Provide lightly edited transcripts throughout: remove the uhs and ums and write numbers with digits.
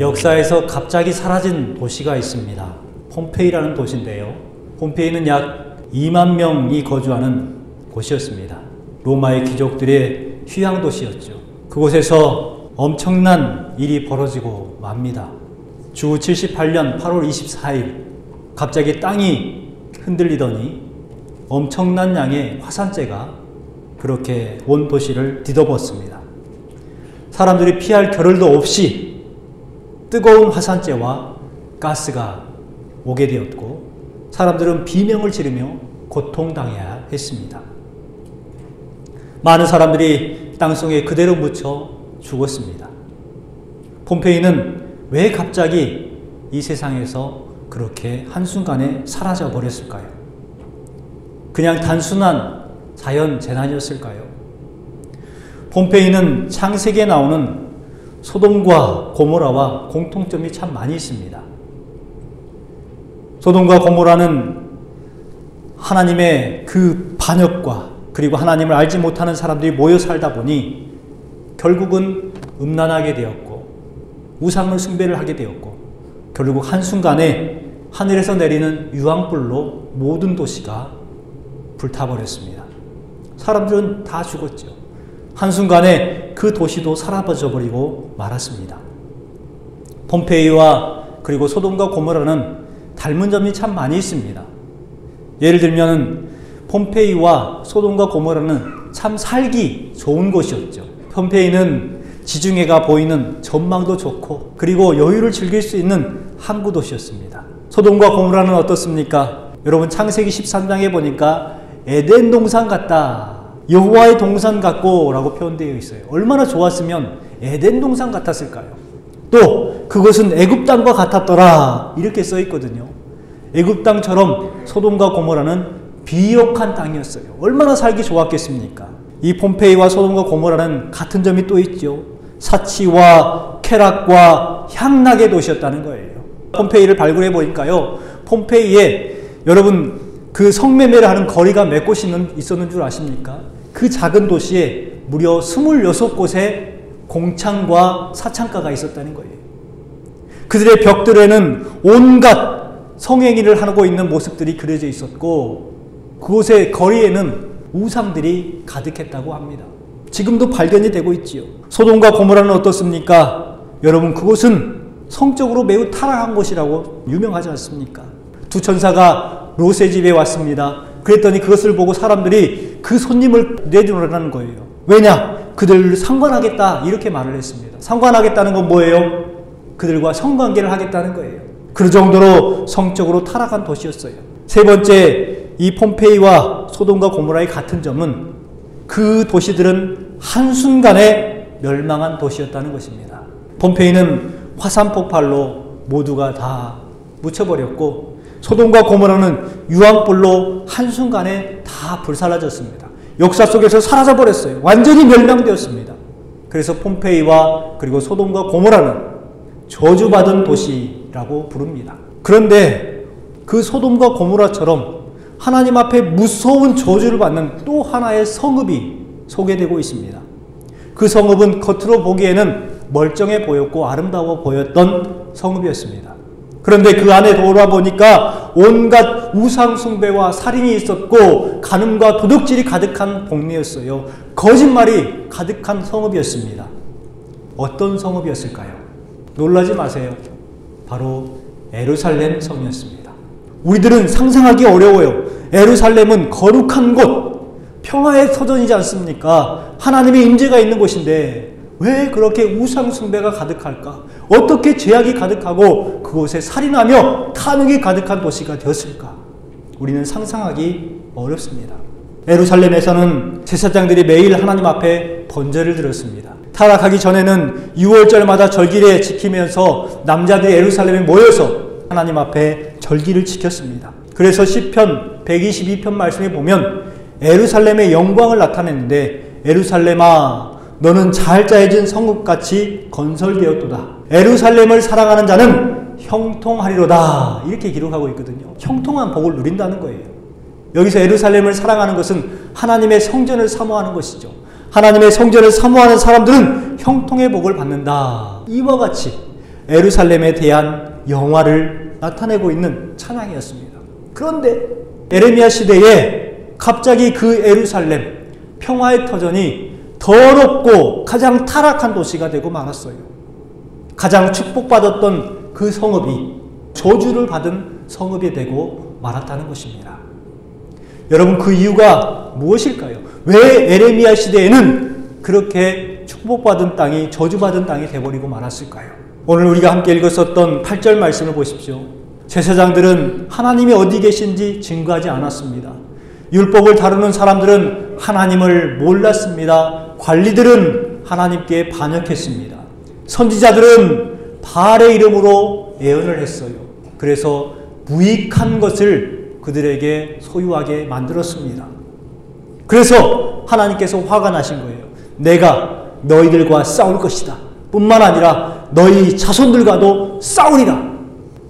역사에서 갑자기 사라진 도시가 있습니다. 폼페이라는 도시인데요. 폼페이는 약 2만 명이 거주하는 곳이었습니다. 로마의 귀족들의 휴양 도시였죠. 그곳에서 엄청난 일이 벌어지고 맙니다. 주 78년 8월 24일 갑자기 땅이 흔들리더니 엄청난 양의 화산재가 그렇게 온 도시를 뒤덮었습니다. 사람들이 피할 겨를도 없이 뜨거운 화산재와 가스가 오게 되었고 사람들은 비명을 지르며 고통당해야 했습니다. 많은 사람들이 땅속에 그대로 묻혀 죽었습니다. 폼페이는 왜 갑자기 이 세상에서 그렇게 한순간에 사라져 버렸을까요? 그냥 단순한 자연재난이었을까요? 폼페이는 창세기에 나오는 소돔과 고모라와 공통점이 참 많이 있습니다. 소돔과 고모라는 하나님의 그 반역과 그리고 하나님을 알지 못하는 사람들이 모여 살다 보니 결국은 음란하게 되었고 우상을 숭배를 하게 되었고 결국 한순간에 하늘에서 내리는 유황불로 모든 도시가 불타버렸습니다. 사람들은 다 죽었죠. 한순간에 그 도시도 사라져 버리고 말았습니다. 폼페이와 그리고 소돔과 고모라는 닮은 점이 참 많이 있습니다. 예를 들면 폼페이와 소돔과 고모라는 참 살기 좋은 곳이었죠. 폼페이는 지중해가 보이는 전망도 좋고 그리고 여유를 즐길 수 있는 항구 도시였습니다. 소돔과 고모라는 어떻습니까? 여러분 창세기 13장에 보니까 에덴 동산 같다. 여호와의 동산 같고 라고 표현되어 있어요. 얼마나 좋았으면 에덴 동산 같았을까요? 또 그것은 애굽 땅과 같았더라 이렇게 써 있거든요. 애굽 땅처럼 소돔과 고모라는 비옥한 땅이었어요. 얼마나 살기 좋았겠습니까? 이 폼페이와 소돔과 고모라는 같은 점이 또 있죠. 사치와 쾌락과 향락의 도시였다는 거예요. 폼페이를 발굴해 보니까요. 폼페이에 여러분 그 성매매를 하는 거리가 몇 곳이 있었는 줄 아십니까? 그 작은 도시에 무려 26곳의 공창과 사창가가 있었다는 거예요. 그들의 벽들에는 온갖 성행위를 하고 있는 모습들이 그려져 있었고 그곳의 거리에는 우상들이 가득했다고 합니다. 지금도 발견이 되고 있지요. 소돔과 고모라는 어떻습니까? 여러분 그곳은 성적으로 매우 타락한 곳이라고 유명하지 않습니까? 두 천사가 롯의 집에 왔습니다. 그랬더니 그것을 보고 사람들이 그 손님을 내주라는 거예요. 왜냐? 그들을 상관하겠다 이렇게 말을 했습니다. 상관하겠다는 건 뭐예요? 그들과 성관계를 하겠다는 거예요. 그 정도로 성적으로 타락한 도시였어요. 세 번째, 이 폼페이와 소돔과 고모라의 같은 점은 그 도시들은 한순간에 멸망한 도시였다는 것입니다. 폼페이는 화산 폭발로 모두가 다 묻혀버렸고 소돔과 고모라는 유황불로 한순간에 다 불사라졌습니다. 역사 속에서 사라져버렸어요. 완전히 멸망되었습니다. 그래서 폼페이와 그리고 소돔과 고모라는 저주받은 도시라고 부릅니다. 그런데 그 소돔과 고모라처럼 하나님 앞에 무서운 저주를 받는 또 하나의 성읍이 소개되고 있습니다. 그 성읍은 겉으로 보기에는 멀쩡해 보였고 아름다워 보였던 성읍이었습니다. 그런데 그 안에 돌아보니까 온갖 우상 숭배와 살인이 있었고 간음과 도둑질이 가득한 동네였어요. 거짓말이 가득한 성읍이었습니다. 어떤 성읍이었을까요? 놀라지 마세요. 바로 예루살렘 성이었습니다. 우리들은 상상하기 어려워요. 예루살렘은 거룩한 곳, 평화의 터전이지 않습니까? 하나님의 임재가 있는 곳인데 왜 그렇게 우상 숭배가 가득할까? 어떻게 죄악이 가득하고 그곳에 살인하며 탐욕이 가득한 도시가 되었을까? 우리는 상상하기 어렵습니다. 예루살렘에서는 제사장들이 매일 하나님 앞에 번제를 드렸습니다. 타락하기 전에는 6월절마다 절기를 지키면서 남자들이 예루살렘에 모여서 하나님 앞에 절기를 지켰습니다. 그래서 시편 122편 말씀에 보면 예루살렘의 영광을 나타냈는데 예루살렘아 너는 잘 짜여진 성읍같이 건설되었도다. 예루살렘을 사랑하는 자는 형통하리로다 이렇게 기록하고 있거든요. 형통한 복을 누린다는 거예요. 여기서 예루살렘을 사랑하는 것은 하나님의 성전을 사모하는 것이죠. 하나님의 성전을 사모하는 사람들은 형통의 복을 받는다. 이와 같이 예루살렘에 대한 영화를 나타내고 있는 찬양이었습니다. 그런데 에레미야 시대에 갑자기 그 예루살렘 평화의 터전이 더럽고 가장 타락한 도시가 되고 말았어요. 가장 축복받았던 그 성읍이 저주를 받은 성읍이 되고 말았다는 것입니다. 여러분, 그 이유가 무엇일까요? 왜 에레미야 시대에는 그렇게 축복받은 땅이 저주받은 땅이 되어버리고 말았을까요? 오늘 우리가 함께 읽었었던 8절 말씀을 보십시오. 제사장들은 하나님이 어디 계신지 증거하지 않았습니다. 율법을 다루는 사람들은 하나님을 몰랐습니다. 관리들은 하나님께 반역했습니다. 선지자들은 바알의 이름으로 예언을 했어요. 그래서 무익한 것을 그들에게 소유하게 만들었습니다. 그래서 하나님께서 화가 나신 거예요. 내가 너희들과 싸울 것이다. 뿐만 아니라 너희 자손들과도 싸우리라.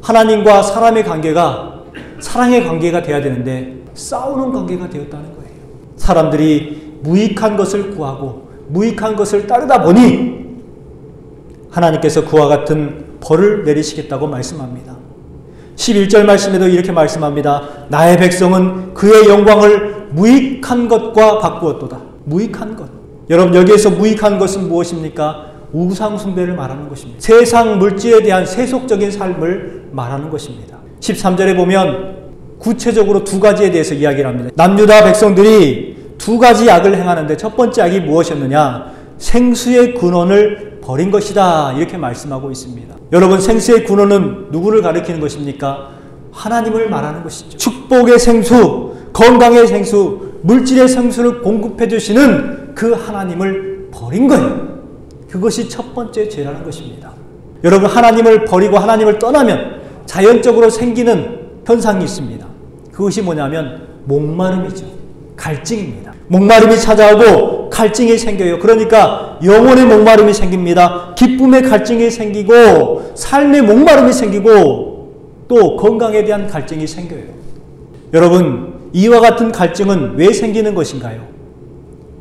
하나님과 사람의 관계가 사랑의 관계가 되어야 되는데 싸우는 관계가 되었다는 거예요. 사람들이 무익한 것을 구하고 무익한 것을 따르다 보니 하나님께서 그와 같은 벌을 내리시겠다고 말씀합니다. 11절 말씀에도 이렇게 말씀합니다. 나의 백성은 그의 영광을 무익한 것과 바꾸었도다. 무익한 것. 여러분, 여기에서 무익한 것은 무엇입니까? 우상 숭배를 말하는 것입니다. 세상 물질에 대한 세속적인 삶을 말하는 것입니다. 13절에 보면 구체적으로 두 가지에 대해서 이야기를 합니다. 남유다 백성들이 두 가지 악을 행하는데 첫 번째 악이 무엇이었느냐? 생수의 근원을 버린 것이다. 이렇게 말씀하고 있습니다. 여러분, 생수의 근원은 누구를 가리키는 것입니까? 하나님을 말하는 것이죠. 축복의 생수, 건강의 생수, 물질의 생수를 공급해 주시는 그 하나님을 버린 거예요. 그것이 첫 번째 죄라는 것입니다. 여러분, 하나님을 버리고 하나님을 떠나면 자연적으로 생기는 현상이 있습니다. 그것이 뭐냐면 목마름이죠. 갈증입니다. 목마름이 찾아오고 갈증이 생겨요. 그러니까 영혼의 목마름이 생깁니다. 기쁨의 갈증이 생기고 삶의 목마름이 생기고 또 건강에 대한 갈증이 생겨요. 여러분, 이와 같은 갈증은 왜 생기는 것인가요?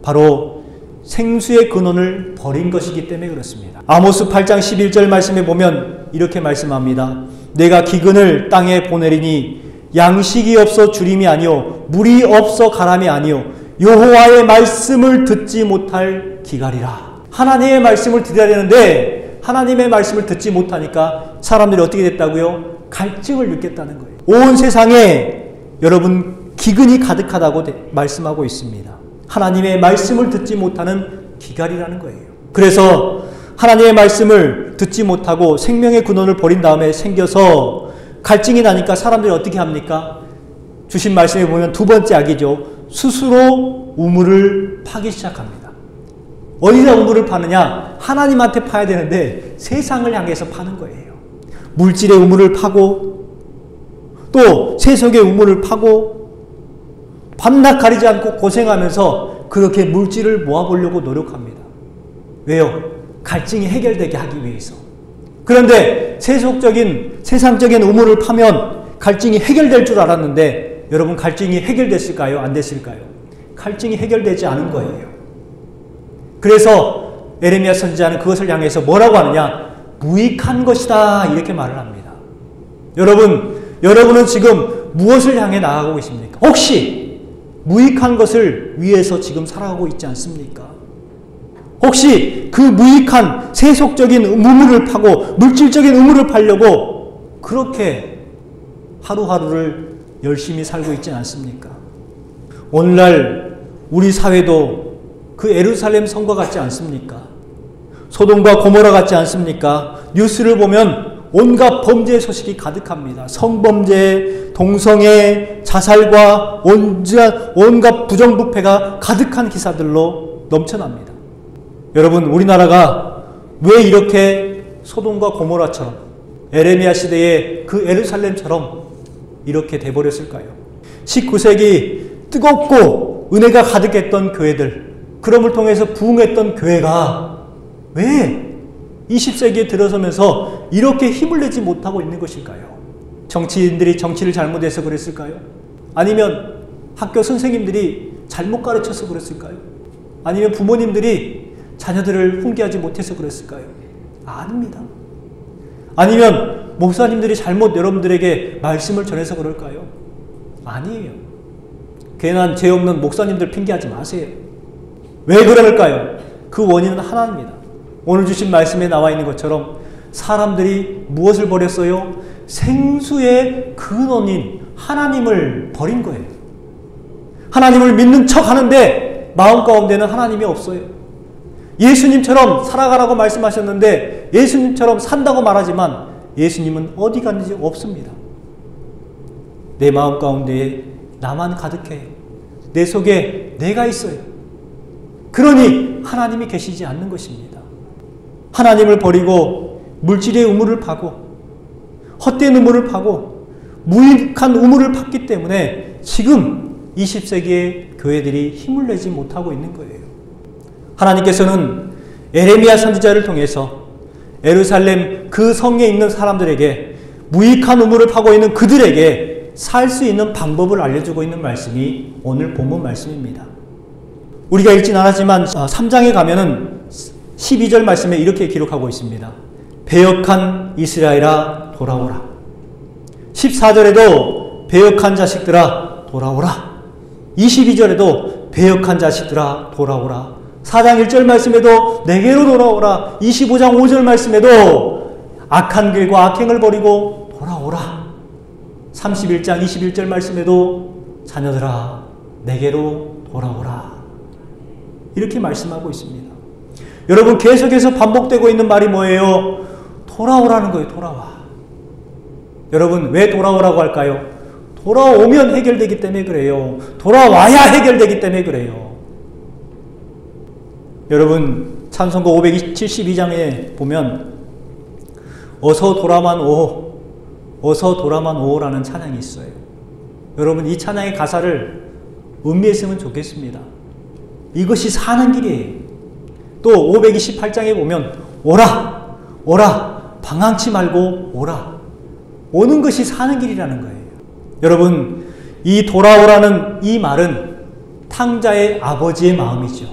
바로 생수의 근원을 버린 것이기 때문에 그렇습니다. 아모스 8장 11절 말씀에 보면 이렇게 말씀합니다. 내가 기근을 땅에 보내리니 양식이 없어 주림이 아니요 물이 없어 가람이 아니요 여호와의 말씀을 듣지 못할 기갈이라. 하나님의 말씀을 들어야 되는데 하나님의 말씀을 듣지 못하니까 사람들이 어떻게 됐다고요? 갈증을 느꼈다는 거예요. 온 세상에 여러분 기근이 가득하다고 말씀하고 있습니다. 하나님의 말씀을 듣지 못하는 기갈이라는 거예요. 그래서 하나님의 말씀을 듣지 못하고 생명의 근원을 버린 다음에 생겨서 갈증이 나니까 사람들이 어떻게 합니까? 주신 말씀에 보면 두 번째 악이죠. 스스로 우물을 파기 시작합니다. 어디다 우물을 파느냐? 하나님한테 파야 되는데 세상을 향해서 파는 거예요. 물질의 우물을 파고 또 세속의 우물을 파고 밤낮 가리지 않고 고생하면서 그렇게 물질을 모아보려고 노력합니다. 왜요? 갈증이 해결되게 하기 위해서. 그런데 세상적인 우물을 파면 갈증이 해결될 줄 알았는데 여러분, 갈증이 해결됐을까요? 안 됐을까요? 갈증이 해결되지 않은 거예요. 그래서 에레미야 선지자는 그것을 향해서 뭐라고 하느냐? 무익한 것이다. 이렇게 말을 합니다. 여러분은 지금 무엇을 향해 나아가고 계십니까? 혹시 무익한 것을 위해서 지금 살아가고 있지 않습니까? 혹시 그 무익한 세속적인 우물을 파고 물질적인 우물을 파려고 그렇게 하루하루를 열심히 살고 있지 않습니까? 오늘날 우리 사회도 그 예루살렘 성과 같지 않습니까? 소돔과 고모라 같지 않습니까? 뉴스를 보면 온갖 범죄의 소식이 가득합니다. 성범죄, 동성애, 자살과 온갖 부정부패가 가득한 기사들로 넘쳐납니다. 여러분, 우리나라가 왜 이렇게 소돔과 고모라처럼 에레미야 시대의 그 예루살렘처럼 이렇게 돼버렸을까요? 19세기 뜨겁고 은혜가 가득했던 교회들, 그럼을 통해서 부흥했던 교회가 왜 20세기에 들어서면서 이렇게 힘을 내지 못하고 있는 것일까요? 정치인들이 정치를 잘못해서 그랬을까요? 아니면 학교 선생님들이 잘못 가르쳐서 그랬을까요? 아니면 부모님들이 자녀들을 훈계하지 못해서 그랬을까요? 아닙니다. 아니면 목사님들이 잘못 여러분들에게 말씀을 전해서 그럴까요? 아니에요. 괜한 죄 없는 목사님들 핑계하지 마세요. 왜 그럴까요? 그 원인은 하나입니다. 오늘 주신 말씀에 나와 있는 것처럼 사람들이 무엇을 버렸어요? 생수의 근원인 하나님을 버린 거예요. 하나님을 믿는 척 하는데 마음 가운데는 하나님이 없어요. 예수님처럼 살아가라고 말씀하셨는데 예수님처럼 산다고 말하지만 예수님은 어디 갔는지 없습니다. 내 마음 가운데에 나만 가득해요. 내 속에 내가 있어요. 그러니 하나님이 계시지 않는 것입니다. 하나님을 버리고 물질의 우물을 파고 헛된 우물을 파고 무익한 우물을 팠기 때문에 지금 20세기의 교회들이 힘을 내지 못하고 있는 거예요. 하나님께서는 에레미야 선지자를 통해서 예루살렘 그 성에 있는 사람들에게 무익한 우물을 파고 있는 그들에게 살 수 있는 방법을 알려주고 있는 말씀이 오늘 본문 말씀입니다. 우리가 읽진 않았지만 3장에 가면은 12절 말씀에 이렇게 기록하고 있습니다. 배역한 이스라엘아 돌아오라. 14절에도 배역한 자식들아 돌아오라. 22절에도 배역한 자식들아 돌아오라. 4장 1절 말씀에도 내게로 돌아오라. 25장 5절 말씀에도 악한 길과 악행을 버리고 돌아오라. 31장 21절 말씀에도 자녀들아 내게로 돌아오라. 이렇게 말씀하고 있습니다. 여러분 계속해서 반복되고 있는 말이 뭐예요? 돌아오라는 거예요. 돌아와. 여러분 왜 돌아오라고 할까요? 돌아오면 해결되기 때문에 그래요. 돌아와야 해결되기 때문에 그래요. 여러분 찬송가 572장에 보면 어서 돌아만 오, 어서 돌아만 오라는 찬양이 있어요. 여러분 이 찬양의 가사를 음미했으면 좋겠습니다. 이것이 사는 길이에요. 또 528장에 보면 오라, 오라, 방황치 말고 오라. 오는 것이 사는 길이라는 거예요. 여러분 이 돌아오라는 이 말은 탕자의 아버지의 마음이죠.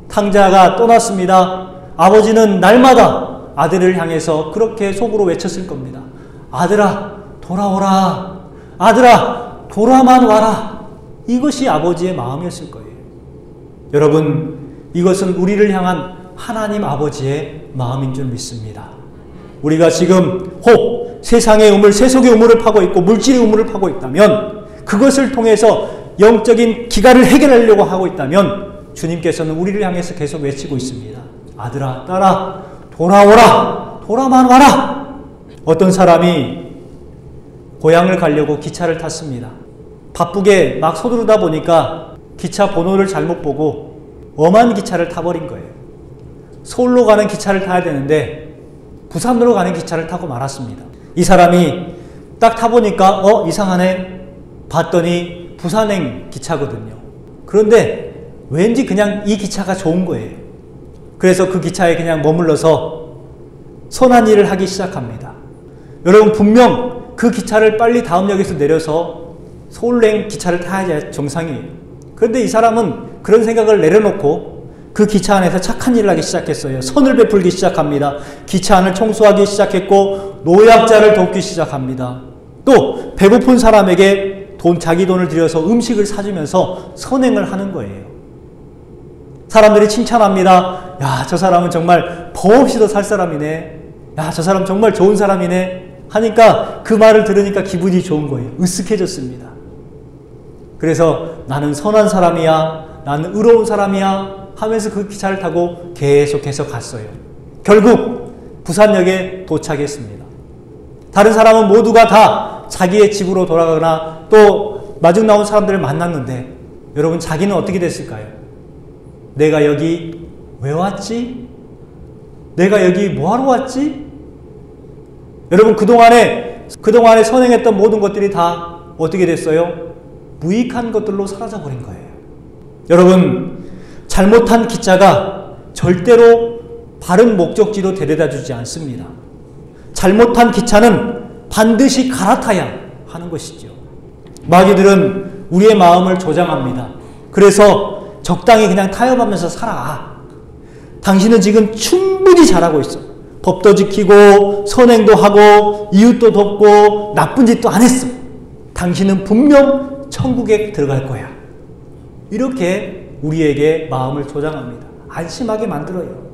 탕자가 떠났습니다. 아버지는 날마다 아들을 향해서 그렇게 속으로 외쳤을 겁니다. 아들아 돌아오라. 아들아 돌아만 와라. 이것이 아버지의 마음이었을 거예요. 여러분 이것은 우리를 향한 하나님 아버지의 마음인 줄 믿습니다. 우리가 지금 혹 세상의 우물, 세속의 우물을 파고 있고 물질의 우물을 파고 있다면 그것을 통해서 영적인 기갈을 해결하려고 하고 있다면 주님께서는 우리를 향해서 계속 외치고 있습니다. 아들아 딸아 돌아오라. 돌아만 와라. 어떤 사람이 고향을 가려고 기차를 탔습니다. 바쁘게 막 서두르다 보니까 기차 번호를 잘못 보고 엄한 기차를 타버린 거예요. 서울로 가는 기차를 타야 되는데 부산으로 가는 기차를 타고 말았습니다. 이 사람이 딱 타보니까 이상하네. 봤더니 부산행 기차거든요. 그런데 왠지 그냥 이 기차가 좋은 거예요. 그래서 그 기차에 그냥 머물러서 선한 일을 하기 시작합니다. 여러분 분명 그 기차를 빨리 다음 역에서 내려서 서울행 기차를 타야 정상이에요. 그런데 이 사람은 그런 생각을 내려놓고 그 기차 안에서 착한 일을 하기 시작했어요. 선을 베풀기 시작합니다. 기차 안을 청소하기 시작했고 노약자를 돕기 시작합니다. 또 배고픈 사람에게 자기 돈을 들여서 음식을 사주면서 선행을 하는 거예요. 사람들이 칭찬합니다. 야, 저 사람은 정말 법 없이도 살 사람이네. 야, 저 사람 정말 좋은 사람이네. 하니까 그 말을 들으니까 기분이 좋은 거예요. 으쓱해졌습니다. 그래서 나는 선한 사람이야. 나는 의로운 사람이야. 하면서 그 기차를 타고 계속해서 갔어요. 결국 부산역에 도착했습니다. 다른 사람은 모두가 다 자기의 집으로 돌아가거나 또 마중 나온 사람들을 만났는데 여러분 자기는 어떻게 됐을까요? 내가 여기 왜 왔지? 내가 여기 뭐하러 왔지? 여러분 그동안에 선행했던 모든 것들이 다 어떻게 됐어요? 무익한 것들로 사라져버린 거예요. 여러분 잘못한 기차가 절대로 바른 목적지로 데려다 주지 않습니다. 잘못한 기차는 반드시 갈아타야 하는 것이죠. 마귀들은 우리의 마음을 조장합니다. 그래서 적당히 그냥 타협하면서 살아. 당신은 지금 충분히 잘하고 있어. 법도 지키고 선행도 하고 이웃도 돕고 나쁜 짓도 안 했어. 당신은 분명 천국에 들어갈 거야. 이렇게 우리에게 마음을 조장합니다. 안심하게 만들어요.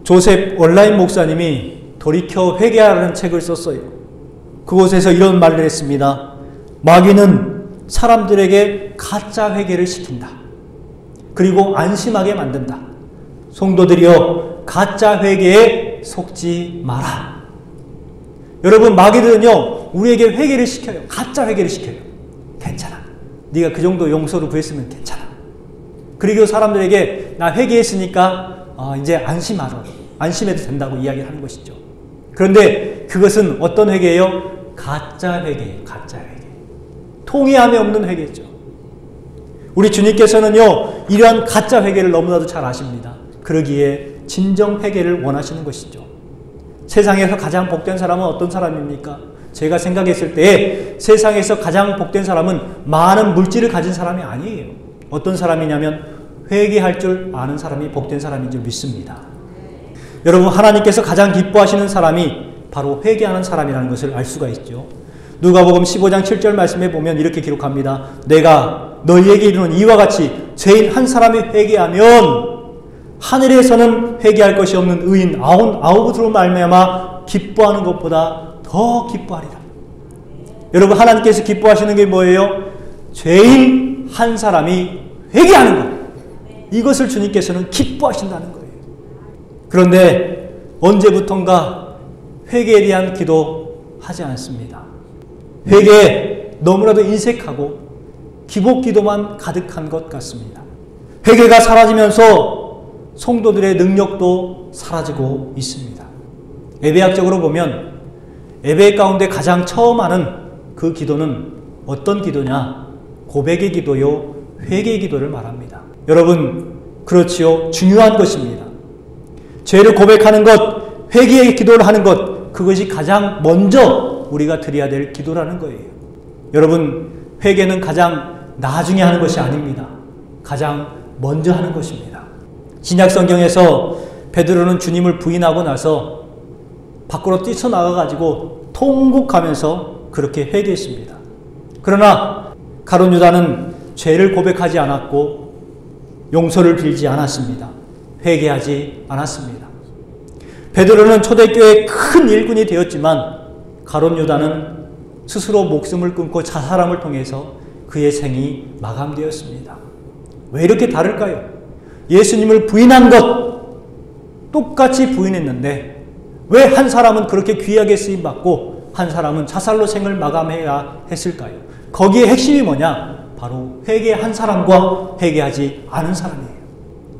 조셉 원라인 목사님이 돌이켜 회개하라는 책을 썼어요. 그곳에서 이런 말을 했습니다. 마귀는 사람들에게 가짜 회개를 시킨다. 그리고 안심하게 만든다. 성도들이여, 가짜 회개에 속지 마라. 여러분, 마귀들은요 우리에게 회개를 시켜요. 가짜 회개를 시켜요. 괜찮아. 네가 그 정도 용서를 구했으면 괜찮아. 그리고 사람들에게 나 회개했으니까 이제 안심하라. 안심해도 된다고 이야기를 하는 것이죠. 그런데 그것은 어떤 회개예요? 가짜 회개예요. 가짜 회개. 통이함이 없는 회개죠. 우리 주님께서는요 이러한 가짜 회개를 너무나도 잘 아십니다. 그러기에 진정 회개를 원하시는 것이죠. 세상에서 가장 복된 사람은 어떤 사람입니까? 제가 생각했을 때 세상에서 가장 복된 사람은 많은 물질을 가진 사람이 아니에요. 어떤 사람이냐면 회개할 줄 아는 사람이 복된 사람인 줄 믿습니다. 여러분, 하나님께서 가장 기뻐하시는 사람이 바로 회개하는 사람이라는 것을 알 수가 있죠. 누가복음 15장 7절 말씀에 보면 이렇게 기록합니다. 내가 너희에게 이르는 이와 같이 죄인 한 사람이 회개하면 하늘에서는 회개할 것이 없는 의인 아홉으로 말미암아 기뻐하는 것보다 더 기뻐하리라. 여러분, 하나님께서 기뻐하시는 게 뭐예요? 죄인 한 사람이 회개하는 것. 이것을 주님께서는 기뻐하신다는 거예요. 그런데 언제부턴가 회개에 대한 기도하지 않습니다. 회개에 너무나도 인색하고 기복기도만 가득한 것 같습니다. 회개가 사라지면서 성도들의 능력도 사라지고 있습니다. 예배학적으로 보면 예배 가운데 가장 처음 하는 그 기도는 어떤 기도냐? 고백의 기도요, 회개의 기도를 말합니다. 여러분, 그렇지요? 중요한 것입니다. 죄를 고백하는 것, 회개의 기도를 하는 것, 그것이 가장 먼저 우리가 드려야 될 기도라는 거예요. 여러분, 회개는 가장 나중에 하는 것이 아닙니다. 가장 먼저 하는 것입니다. 신약 성경에서 베드로는 주님을 부인하고 나서 밖으로 뛰쳐나가가지고 통곡하면서 그렇게 회개했습니다. 그러나 가룟 유다는 죄를 고백하지 않았고 용서를 빌지 않았습니다. 회개하지 않았습니다. 베드로는 초대교회의 큰 일꾼이 되었지만 가룟 유다는 스스로 목숨을 끊고 자살함을 통해서 그의 생이 마감되었습니다. 왜 이렇게 다를까요? 예수님을 부인한 것 똑같이 부인했는데 왜 한 사람은 그렇게 귀하게 쓰임받고 한 사람은 자살로 생을 마감해야 했을까요? 거기에 핵심이 뭐냐? 바로 회개한 사람과 회개하지 않은 사람이에요.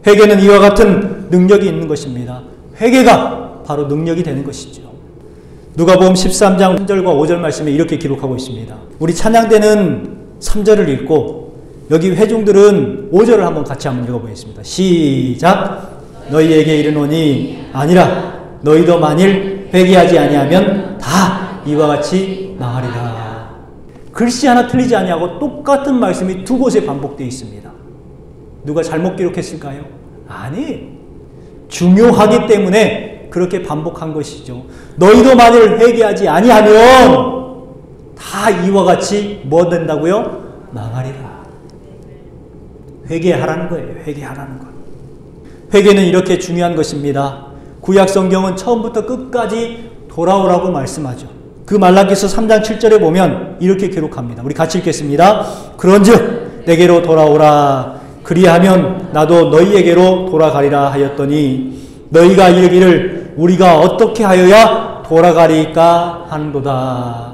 회개는 이와 같은 능력이 있는 것입니다. 회개가 바로 능력이 되는 것이죠. 누가복음 13장 3절과 5절 말씀에 이렇게 기록하고 있습니다. 우리 찬양대는 3절을 읽고 여기 회중들은 5절을 한번 같이 한번 읽어보겠습니다. 시작! 너희에게 이르노니 아니라 너희도 만일 회개하지 아니하면 다 이와 같이 망하리라. 글씨 하나 틀리지 아니하고 똑같은 말씀이 두 곳에 반복되어 있습니다. 누가 잘못 기록했을까요? 아니, 중요하기 때문에 그렇게 반복한 것이죠. 너희도 만일 회개하지 아니하면 다 이와 같이 뭐 된다고요? 망하리라. 회개하라는 거예요. 회개하라는 것. 회개는 이렇게 중요한 것입니다. 구약 성경은 처음부터 끝까지 돌아오라고 말씀하죠. 그 말라기서 3장 7절에 보면 이렇게 기록합니다. 우리 같이 읽겠습니다. 그런즉 내게로 돌아오라. 그리하면 나도 너희에게로 돌아가리라 하였더니 너희가 이르기를 우리가 어떻게 하여야 돌아가리까 하는도다.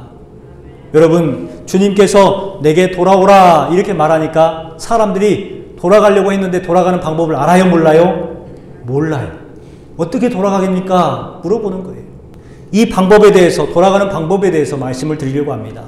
여러분, 주님께서 내게 돌아오라 이렇게 말하니까 사람들이 돌아가려고 했는데 돌아가는 방법을 알아요? 몰라요? 몰라요. 어떻게 돌아가겠습니까? 물어보는 거예요. 이 방법에 대해서, 돌아가는 방법에 대해서 말씀을 드리려고 합니다.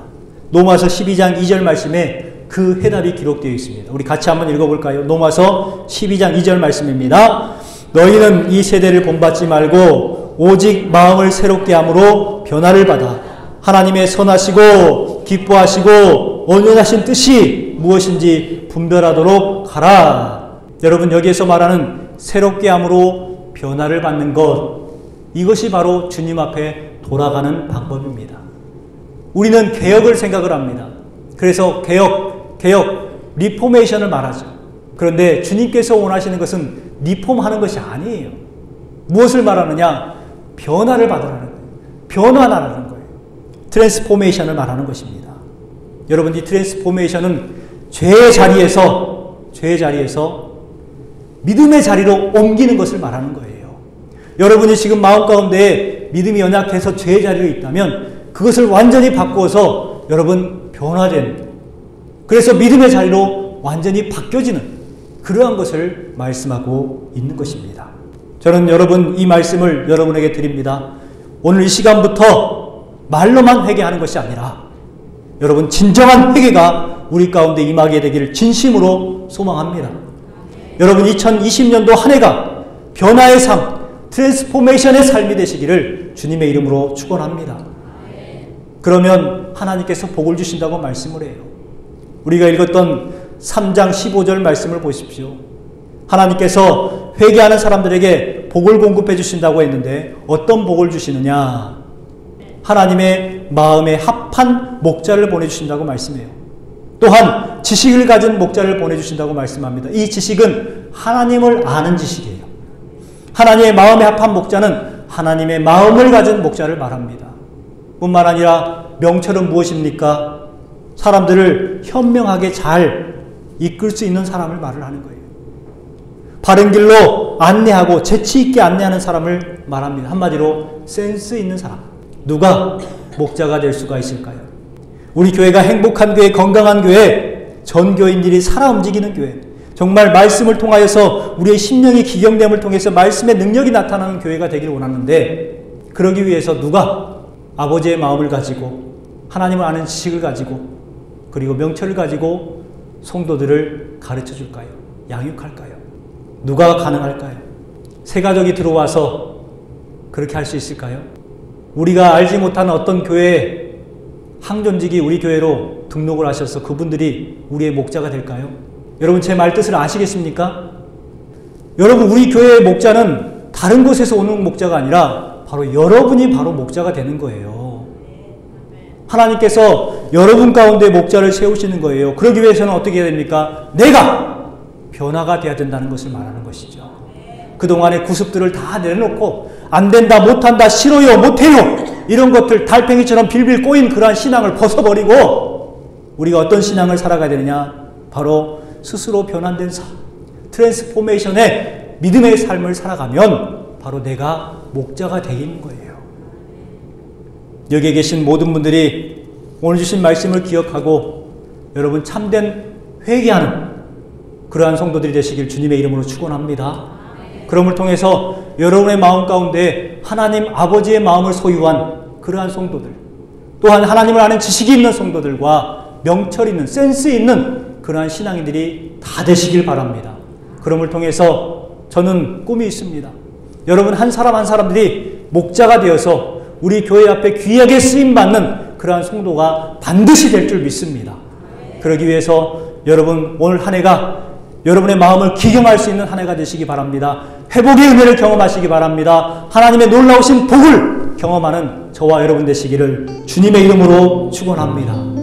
로마서 12장 2절 말씀에 그 해답이 기록되어 있습니다. 우리 같이 한번 읽어볼까요? 로마서 12장 2절 말씀입니다. 너희는 이 세대를 본받지 말고 오직 마음을 새롭게 함으로 변화를 받아 하나님의 선하시고 기뻐하시고 온전하신 뜻이 무엇인지 분별하도록 하라. 여러분, 여기에서 말하는 새롭게 함으로 변화를 받는 것, 이것이 바로 주님 앞에 돌아가는 방법입니다. 우리는 개혁을 생각을 합니다. 그래서 개혁, 리포메이션을 말하죠. 그런데 주님께서 원하시는 것은 리폼하는 것이 아니에요. 무엇을 말하느냐? 변화를 받으라는 거예요. 변화하라는 거예요. 트랜스포메이션을 말하는 것입니다. 여러분, 이 트랜스포메이션은 죄의 자리에서 믿음의 자리로 옮기는 것을 말하는 거예요. 여러분이 지금 마음 가운데 믿음이 연약해서 죄의 자리로 있다면 그것을 완전히 바꾸어서 여러분 변화된, 그래서 믿음의 자리로 완전히 바뀌어지는 그러한 것을 말씀하고 있는 것입니다. 저는 여러분 이 말씀을 여러분에게 드립니다. 오늘 이 시간부터 말로만 회개하는 것이 아니라 여러분 진정한 회개가 우리 가운데 임하게 되기를 진심으로 소망합니다. 여러분 2020년도 한 해가 변화의 삶, 트랜스포메이션의 삶이 되시기를 주님의 이름으로 축원합니다. 그러면 하나님께서 복을 주신다고 말씀을 해요. 우리가 읽었던 3장 15절 말씀을 보십시오. 하나님께서 회개하는 사람들에게 복을 공급해 주신다고 했는데 어떤 복을 주시느냐? 하나님의 마음에 합한 목자를 보내주신다고 말씀해요. 또한 지식을 가진 목자를 보내주신다고 말씀합니다. 이 지식은 하나님을 아는 지식이에요. 하나님의 마음에 합한 목자는 하나님의 마음을 가진 목자를 말합니다. 뿐만 아니라 명철은 무엇입니까? 사람들을 현명하게 잘 이끌 수 있는 사람을 말을 하는 거예요. 바른 길로 안내하고 재치 있게 안내하는 사람을 말합니다. 한마디로 센스 있는 사람. 누가 목자가 될 수가 있을까요? 우리 교회가 행복한 교회, 건강한 교회, 전교인들이 살아 움직이는 교회, 정말 말씀을 통하여서 우리의 심령이 기경됨을 통해서 말씀의 능력이 나타나는 교회가 되기를 원하는데, 그러기 위해서 누가 아버지의 마음을 가지고 하나님을 아는 지식을 가지고 그리고 명철을 가지고 성도들을 가르쳐 줄까요? 양육할까요? 누가 가능할까요? 새 가족이 들어와서 그렇게 할 수 있을까요? 우리가 알지 못하는 어떤 교회에 항존직이 우리 교회로 등록을 하셔서 그분들이 우리의 목자가 될까요? 여러분 제 말 뜻을 아시겠습니까? 여러분 우리 교회의 목자는 다른 곳에서 오는 목자가 아니라 바로 여러분이 바로 목자가 되는 거예요. 하나님께서 여러분 가운데 목자를 세우시는 거예요. 그러기 위해서는 어떻게 해야 됩니까? 내가 변화가 돼야 된다는 것을 말하는 것이죠. 그동안의 구습들을 다 내려놓고 안 된다, 못한다, 싫어요, 못해요 이런 것들 달팽이처럼 빌빌 꼬인 그러한 신앙을 벗어버리고 우리가 어떤 신앙을 살아가야 되느냐? 바로 스스로 변환된 삶, 트랜스포메이션의 믿음의 삶을 살아가면 바로 내가 목자가 되는 거예요. 여기에 계신 모든 분들이 오늘 주신 말씀을 기억하고 여러분 참된 회개하는 그러한 성도들이 되시길 주님의 이름으로 축원합니다. 그럼을 통해서 여러분의 마음 가운데 하나님 아버지의 마음을 소유한 그러한 성도들, 또한 하나님을 아는 지식이 있는 성도들과 명철 있는 센스 있는 그러한 신앙인들이 다 되시길 바랍니다. 그럼을 통해서 저는 꿈이 있습니다. 여러분 한 사람 한 사람들이 목자가 되어서 우리 교회 앞에 귀하게 쓰임받는 그러한 성도가 반드시 될 줄 믿습니다. 그러기 위해서 여러분 오늘 한 해가 여러분의 마음을 기경할 수 있는 한 해가 되시기 바랍니다. 회복의 은혜를 경험하시기 바랍니다. 하나님의 놀라우신 복을 경험하는 저와 여러분 되시기를 주님의 이름으로 축원합니다.